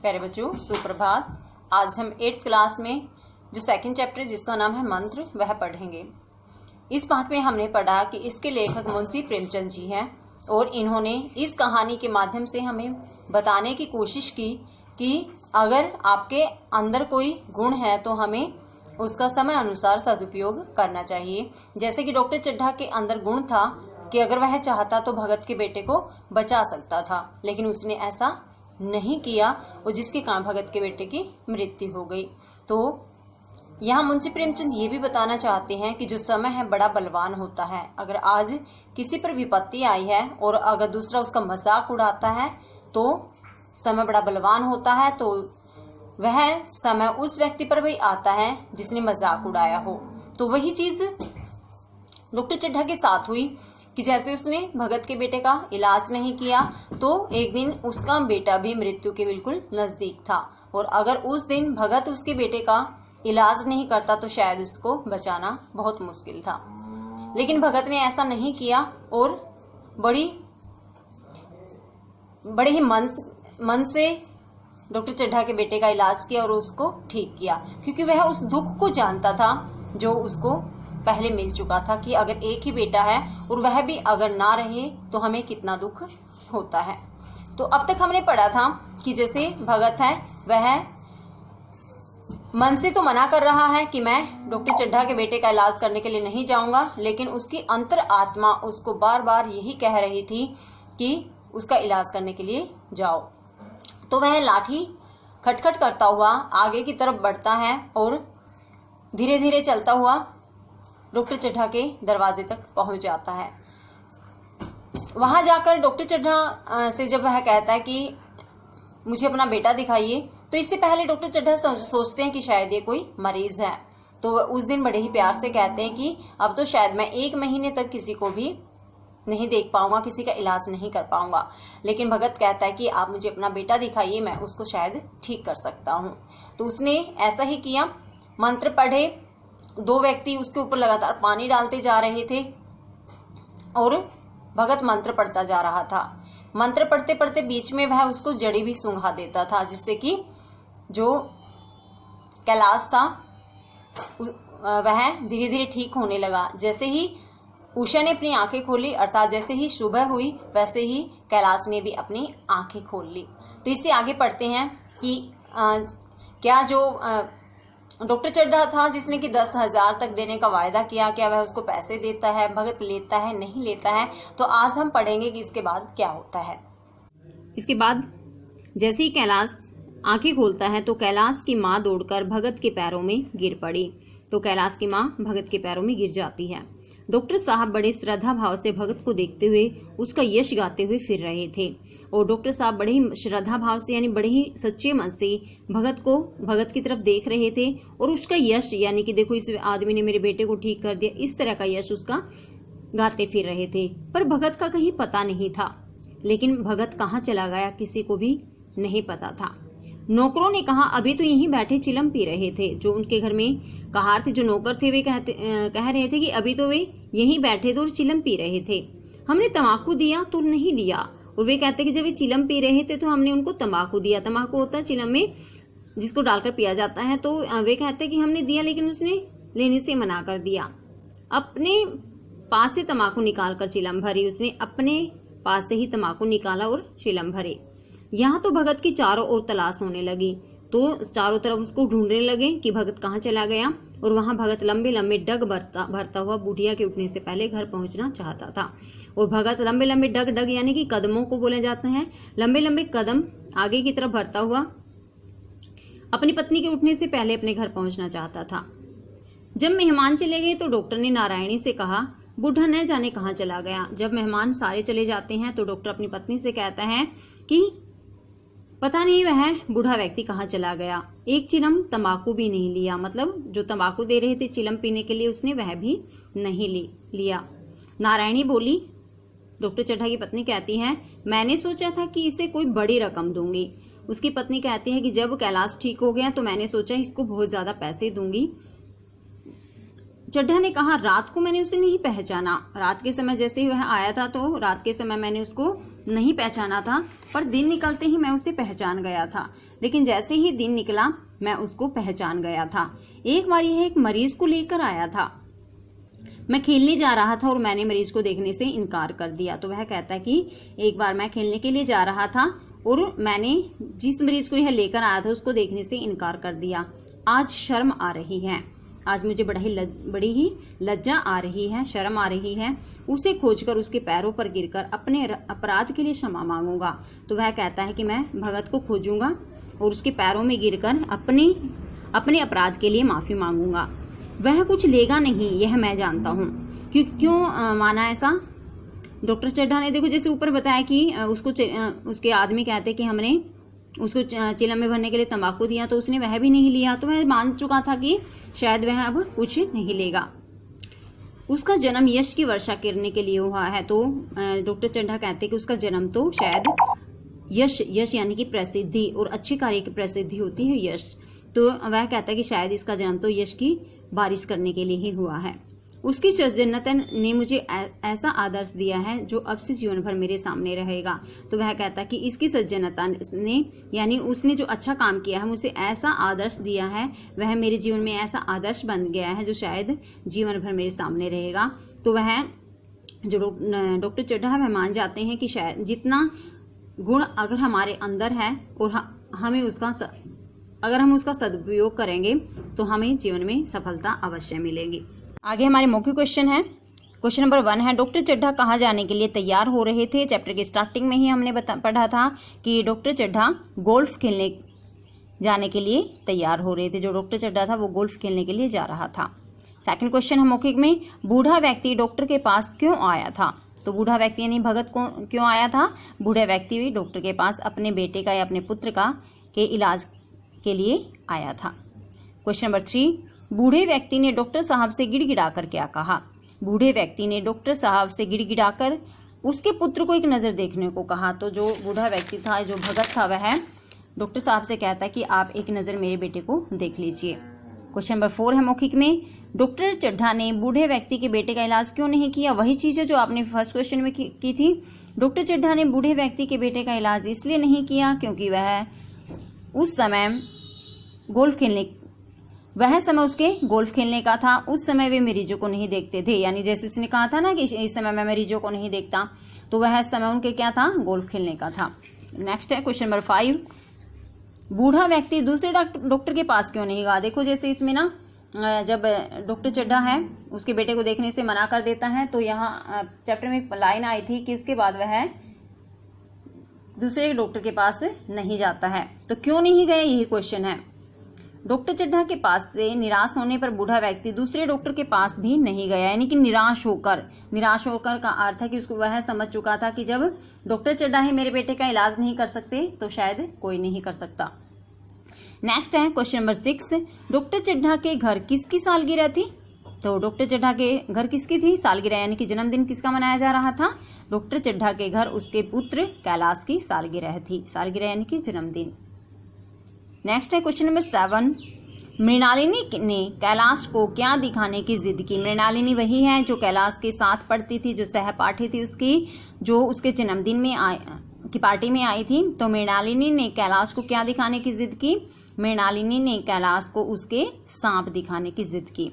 प्यारे बच्चों, सुप्रभात। आज हम 8th क्लास में जो सेकंड चैप्टर जिसका नाम है मंत्र वह पढ़ेंगे। इस पाठ में हमने पढ़ा कि इसके लेखक मुंशी प्रेमचंद जी हैं और इन्होंने इस कहानी के माध्यम से हमें बताने की कोशिश की कि अगर आपके अंदर कोई गुण है तो हमें उसका समय अनुसार सदुपयोग करना चाहिए। जैसे कि डॉक्टर चड्ढा के अंदर गुण था कि अगर वह चाहता तो भगत के बेटे को बचा सकता था, लेकिन उसने ऐसा नहीं किया और जिसके कारण भगत के बेटे की मृत्यु हो गई। तो यहाँ मुंशी प्रेमचंद ये भी बताना चाहते हैं कि जो समय है बड़ा बलवान होता है। अगर आज किसी पर विपत्ति आई है और अगर दूसरा उसका मजाक उड़ाता है तो समय बड़ा बलवान होता है, तो वह समय उस व्यक्ति पर भी आता है जिसने मजाक उड़ाया हो। तो वही चीज डॉक्टर चड्ढा के साथ हुई कि जैसे उसने भगत के बेटे का इलाज नहीं किया तो एक दिन उसका बेटा भी मृत्यु के बिल्कुल नजदीक था, और अगर उस दिन भगत उसके बेटे का इलाज नहीं करता तो शायद उसको बचाना बहुत मुश्किल था। लेकिन भगत ने ऐसा नहीं किया और बड़े ही मन से डॉक्टर चड्ढा के बेटे का इलाज किया और उसको ठीक किया, क्योंकि वह उस दुख को जानता था जो उसको पहले मिल चुका था कि अगर एक ही बेटा है और वह भी अगर ना रहे तो हमें कितना दुख होता है। तो अब तक हमने पढ़ा था कि जैसे भगत है वह मन से तो मना कर रहा है कि मैं डॉक्टर चड्ढा के बेटे का इलाज करने के लिए नहीं जाऊंगा, लेकिन उसकी अंतर आत्मा उसको बार बार यही कह रही थी कि उसका इलाज करने के लिए जाओ। तो वह लाठी खटखट करता हुआ आगे की तरफ बढ़ता है और धीरे धीरे चलता हुआ डॉक्टर चड्ढा के दरवाजे तक पहुंच जाता है। वहां जाकर डॉक्टर चड्ढा से जब वह कहता है कि मुझे अपना बेटा दिखाइए, तो इससे पहले डॉक्टर चड्ढा सोचते हैं कि शायद ये कोई मरीज है। तो उस दिन बड़े ही प्यार से कहते हैं कि अब तो शायद मैं 1 महीने तक किसी को भी नहीं देख पाऊंगा, किसी का इलाज नहीं कर पाऊंगा। लेकिन भगत कहता है कि आप मुझे अपना बेटा दिखाइए, मैं उसको शायद ठीक कर सकता हूँ। तो उसने ऐसा ही किया, मंत्र पढ़े। 2 व्यक्ति उसके ऊपर लगातार पानी डालते जा रहे थे और भगत मंत्र पढ़ता जा रहा था। मंत्र पढ़ते पढ़ते बीच में वह उसको जड़ी भी सूंघा देता था, जिससे कि जो कैलाश था वह धीरे धीरे ठीक होने लगा। जैसे ही उषा ने अपनी आंखें खोली, अर्थात जैसे ही सुबह हुई, वैसे ही कैलाश ने भी अपनी आंखें खोल ली। तो इससे आगे पढ़ते हैं कि क्या जो डॉक्टर चड्ढा था जिसने कि 10,000 तक देने का वायदा किया, क्या वह उसको पैसे देता है, भगत लेता है, नहीं लेता है। तो आज हम पढ़ेंगे कि इसके बाद क्या होता है। इसके बाद जैसे ही कैलाश आंखें खोलता है तो कैलाश की माँ दौड़कर भगत के पैरों में गिर पड़ी। तो कैलाश की माँ भगत के पैरों में गिर जाती है। डॉक्टर साहब बड़े श्रद्धा भाव से भगत को देखते हुए उसका यश गाते हुए फिर रहे थे, और डॉक्टर साहब बड़े ही श्रद्धा भाव से यानी बड़े ही सच्चे मन से भगत की तरफ देख रहे थे, और उसका यश यानी कि देखो इस आदमी ने मेरे बेटे को ठीक कर दिया, इस तरह का यश उसका गाते फिर रहे थे। पर भगत का कहीं पता नहीं था। लेकिन भगत कहाँ चला गया किसी को भी नहीं पता था। नौकरों ने कहा अभी तो यहीं बैठे चिलम पी रहे थे। जो उनके घर में कहार थे, जो नौकर थे, वे कह रहे थे कि अभी तो वे यहीं बैठे थे और चिलम पी रहे थे। हमने तंबाकू दिया तो नहीं लिया। और वे कहते कि जब वे चिलम पी रहे थे तो हमने उनको तंबाकू दिया। तंबाकू होता है चिलम में जिसको डालकर पिया जाता है। तो वे कहते कि हमने दिया, लेकिन उसने लेने से मना कर दिया। अपने पास से तंबाकू निकाल कर चिलम भरी। उसने अपने पास से ही तंबाकू निकाला और चिलम भरे। यहाँ तो भगत की चारों ओर तलाश होने लगी। तो चारों तरफ उसको ढूंढने लगे कि भगत कहाँ चला गया। और वहां भगत लंबे लंबे डग भरता हुआ बुढ़िया के उठने से पहले घर पहुंचना चाहता था। और भगत लंबे लंबे डग यानी कि कदमों को बोले जाते हैं, लंबे लंबे कदम आगे की तरफ भरता हुआ अपनी पत्नी के उठने से पहले अपने घर पहुंचना चाहता था। जब मेहमान चले गए तो डॉक्टर ने नारायणी से कहा बूढ़ा न जाने कहाँ चला गया। जब मेहमान सारे चले जाते हैं तो डॉक्टर अपनी पत्नी से कहता है कि पता नहीं वह बूढ़ा व्यक्ति कहाँ चला गया। एक चिलम तंबाकू भी नहीं लिया, मतलब जो तंबाकू दे रहे थे चिलम पीने के लिए उसने वह भी नहीं लिया। नारायणी बोली, डॉक्टर चड्ढा की पत्नी कहती है मैंने सोचा था कि इसे कोई बड़ी रकम दूंगी। उसकी पत्नी कहती है कि जब कैलाश ठीक हो गया तो मैंने सोचा इसको बहुत ज्यादा पैसे दूंगी। चड्ढा ने कहा रात को मैंने उसे नहीं पहचाना। रात के समय जैसे ही वह आया था तो रात के समय मैंने उसको नहीं पहचाना था, पर दिन निकलते ही मैं उसे पहचान गया था। लेकिन जैसे ही दिन निकला मैं उसको पहचान गया था। एक बार यह एक मरीज को लेकर आया था। मैं खेलने जा रहा था और मैंने मरीज को देखने से इनकार कर दिया। तो वह कहता है कि एक बार मैं खेलने के लिए जा रहा था और मैंने जिस मरीज को यह लेकर आया था उसको देखने से इनकार कर दिया। आज शर्म आ रही है, आज मुझे बड़ी ही लज्जा आ रही है, शर्म आ रही है। उसे खोजकर उसके पैरों पर गिरकर अपने अपराध के लिए क्षमा मांगूंगा। तो वह कहता है कि मैं भगत को खोजूंगा और उसके पैरों में गिरकर अपने अपराध के लिए माफी मांगूंगा। वह कुछ लेगा नहीं, यह मैं जानता हूँ। क्यों माना ऐसा? डॉक्टर चड्ढा ने, देखो जैसे ऊपर बताया कि उसके आदमी कहते कि हमने उसको चिलम में भरने के लिए तंबाकू दिया, तो उसने वह भी नहीं लिया। तो वह मान चुका था कि शायद वह अब कुछ नहीं लेगा। उसका जन्म यश की वर्षा करने के लिए हुआ है। तो डॉक्टर चड्ढा कहते कि उसका जन्म तो शायद यश यानी कि प्रसिद्धि, और अच्छे कार्य की प्रसिद्धि होती है यश। तो वह कहता है कि शायद इसका जन्म तो यश की बारिश करने के लिए ही हुआ है। उसकी सज्जनता ने मुझे ऐसा आदर्श दिया है जो अब से जीवन भर मेरे सामने रहेगा। तो वह कहता कि इसकी सज्जनता ने, यानी उसने जो अच्छा काम किया है, मुझे ऐसा आदर्श दिया है, वह मेरे जीवन में ऐसा आदर्श बन गया है जो शायद जीवन भर मेरे सामने रहेगा। तो वह जो डॉक्टर चड्ढा है वह मान जाते हैं कि शायद जितना गुण अगर हमारे अंदर है और अगर हम उसका सदुपयोग करेंगे तो हमें जीवन में सफलता अवश्य मिलेगी। आगे हमारे मुख्य क्वेश्चन है। क्वेश्चन नंबर 1 है, डॉक्टर चड्ढा कहाँ जाने के लिए तैयार हो रहे थे? चैप्टर के स्टार्टिंग में ही हमने पढ़ा था कि डॉक्टर चड्ढा गोल्फ खेलने जाने के लिए तैयार हो रहे थे। जो डॉक्टर चड्ढा था वो गोल्फ खेलने के लिए जा रहा था। सेकंड क्वेश्चन है मौखिक में, बूढ़ा व्यक्ति डॉक्टर के पास क्यों आया था? तो बूढ़ा व्यक्ति यानी भगत को क्यों आया था? बूढ़ा व्यक्ति भी डॉक्टर के पास अपने बेटे का या अपने पुत्र के इलाज के लिए आया था। क्वेश्चन नंबर 3, बूढ़े व्यक्ति ने डॉक्टर साहब से गिड़गिड़ाकर क्या कहा? बूढ़े व्यक्ति ने डॉक्टर साहब से गिड़गिड़ाकर उसके पुत्र को एक नज़र देखने को कहा। तो जो बूढ़ा व्यक्ति था, जो भगत था, वह डॉक्टर साहब से कहता कि आप एक नज़र मेरे बेटे को देख लीजिए। क्वेश्चन नंबर 4 है मौखिक में, डॉक्टर चड्ढा ने बूढ़े व्यक्ति के बेटे का इलाज क्यों नहीं किया? वही चीज़ है जो आपने फर्स्ट क्वेश्चन में की थी। डॉक्टर चड्ढा ने बूढ़े व्यक्ति के बेटे का इलाज इसलिए नहीं किया क्योंकि वह समय उसके गोल्फ खेलने का था। उस समय वे मरीजों को नहीं देखते थे, यानी जैसे उसने कहा था ना कि इस समय मैं मरीजों को नहीं देखता, तो वह समय उनके क्या था? गोल्फ खेलने का था। नेक्स्ट है क्वेश्चन नंबर 5, बूढ़ा व्यक्ति दूसरे डॉक्टर के पास क्यों नहीं गया? देखो जैसे इसमें ना जब डॉक्टर चड्ढा है उसके बेटे को देखने से मना कर देता है, तो यहाँ चैप्टर में एक लाइन आई थी कि उसके बाद वह दूसरे डॉक्टर के पास नहीं जाता है। तो क्यों नहीं गए, यही क्वेश्चन है। डॉक्टर चड्ढा के पास से निराश होने पर बूढ़ा व्यक्ति दूसरे डॉक्टर के पास भी नहीं गया, यानी कि निराश होकर का अर्थ है कि उसको वह समझ चुका था कि जब डॉक्टर चड्ढा ही मेरे बेटे का इलाज नहीं कर सकते तो शायद कोई नहीं कर सकता। नेक्स्ट है क्वेश्चन नंबर 6, डॉक्टर चड्ढा के घर किसकी सालगिरह थी? तो डॉक्टर चड्ढा के घर किसकी थी? सालगिरह यानी कि जन्मदिन किसका मनाया जा रहा था? डॉक्टर चड्ढा के घर उसके पुत्र कैलाश की सालगिरह थी। सालगिरह यानी कि जन्मदिन। नेक्स्ट है क्वेश्चन नंबर 7, मृणालिनी ने कैलाश को क्या दिखाने की जिद की? मृणालिनी वही है जो कैलाश के साथ पढ़ती थी, जो सहपाठी थी उसकी, जो उसके जन्मदिन में की पार्टी में आई थी। तो मृणालिनी ने कैलाश को क्या दिखाने की जिद की? मृणालिनी ने कैलाश को उसके सांप दिखाने की जिद की।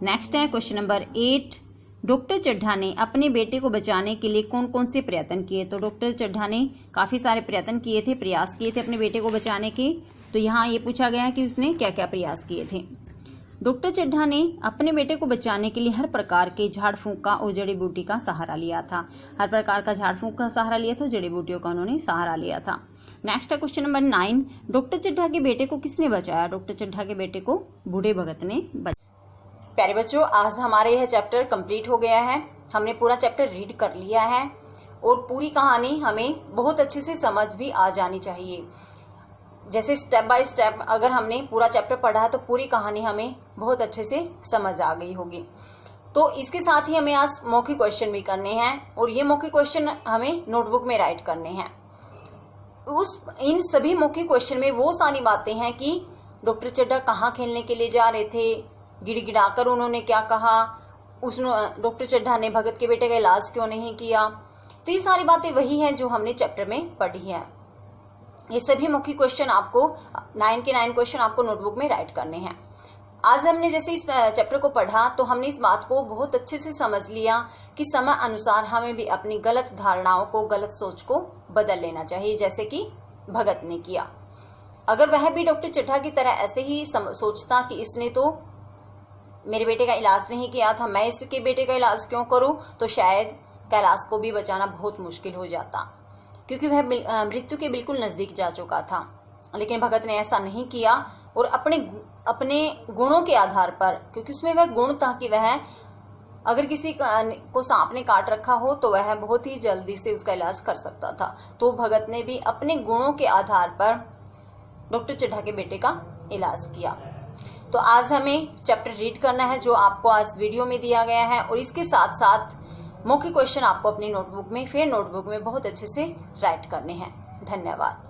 नेक्स्ट है क्वेश्चन नंबर 8, डॉक्टर चड्ढा ने अपने बेटे को बचाने के लिए कौन कौन से प्रयत्न किए? तो डॉक्टर चड्ढा ने काफ़ी सारे प्रयत्न किए थे, प्रयास किए थे अपने बेटे को बचाने के। तो यहाँ ये पूछा गया है कि उसने क्या क्या प्रयास किए थे। डॉक्टर चड्ढा ने अपने बेटे को बचाने के लिए हर प्रकार के झाड़ फूंक का और जड़ी बूटी का सहारा लिया था। हर प्रकार का झाड़ फूंक का सहारा लिया था, जड़ी बूटियों का उन्होंने सहारा लिया था। नेक्स्ट है क्वेश्चन नंबर 9, डॉक्टर चड्ढा के बेटे को किसने बचाया? डॉक्टर चड्ढा के बेटे को बूढ़े भगत ने बचाया। प्यारे बच्चों, आज हमारे यह चैप्टर कंप्लीट हो गया है। हमने पूरा चैप्टर रीड कर लिया है और पूरी कहानी हमें बहुत अच्छे से समझ भी आ जानी चाहिए। जैसे स्टेप बाय स्टेप अगर हमने पूरा चैप्टर पढ़ा तो पूरी कहानी हमें बहुत अच्छे से समझ आ गई होगी। तो इसके साथ ही हमें आज मौखिक क्वेश्चन भी करने हैं और ये मौखिक क्वेश्चन हमें नोटबुक में राइट करने हैं। इन सभी मौखिक क्वेश्चन में वो सारी बातें हैं कि डॉक्टर चड्ढा कहाँ खेलने के लिए जा रहे थे, गिड़गिड़ाकर उन्होंने क्या कहा, डॉक्टर चड्ढा ने भगत के बेटे का इलाज क्यों नहीं किया। तो ये सारी बातें वही हैं जो हमने चैप्टर में पढ़ी है। ये सभी मुख्य क्वेश्चन आपको 9 के 9 क्वेश्चन आपको नोटबुक में राइट करने हैं। आज हमने जैसे इस चैप्टर को पढ़ा तो हमने इस बात को बहुत अच्छे से समझ लिया कि समय अनुसार हमें भी अपनी गलत धारणाओं को, गलत सोच को बदल लेना चाहिए, जैसे कि भगत ने किया। अगर वह भी डॉक्टर चड्ढा की तरह ऐसे ही सोचता कि इसने तो मेरे बेटे का इलाज नहीं किया था, मैं इसके बेटे का इलाज क्यों करूं, तो शायद कैलाश को भी बचाना बहुत मुश्किल हो जाता, क्योंकि वह मृत्यु के बिल्कुल नजदीक जा चुका था। लेकिन भगत ने ऐसा नहीं किया और अपने गुणों के आधार पर, क्योंकि उसमें वह गुण था कि वह अगर किसी को सांप ने काट रखा हो तो वह बहुत ही जल्दी से उसका इलाज कर सकता था, तो भगत ने भी अपने गुणों के आधार पर डॉक्टर चड्ढा के बेटे का इलाज किया। तो आज हमें चैप्टर रीड करना है जो आपको आज वीडियो में दिया गया है, और इसके साथ साथ मुख्य क्वेश्चन आपको अपनी नोटबुक में बहुत अच्छे से राइट करने हैं। धन्यवाद।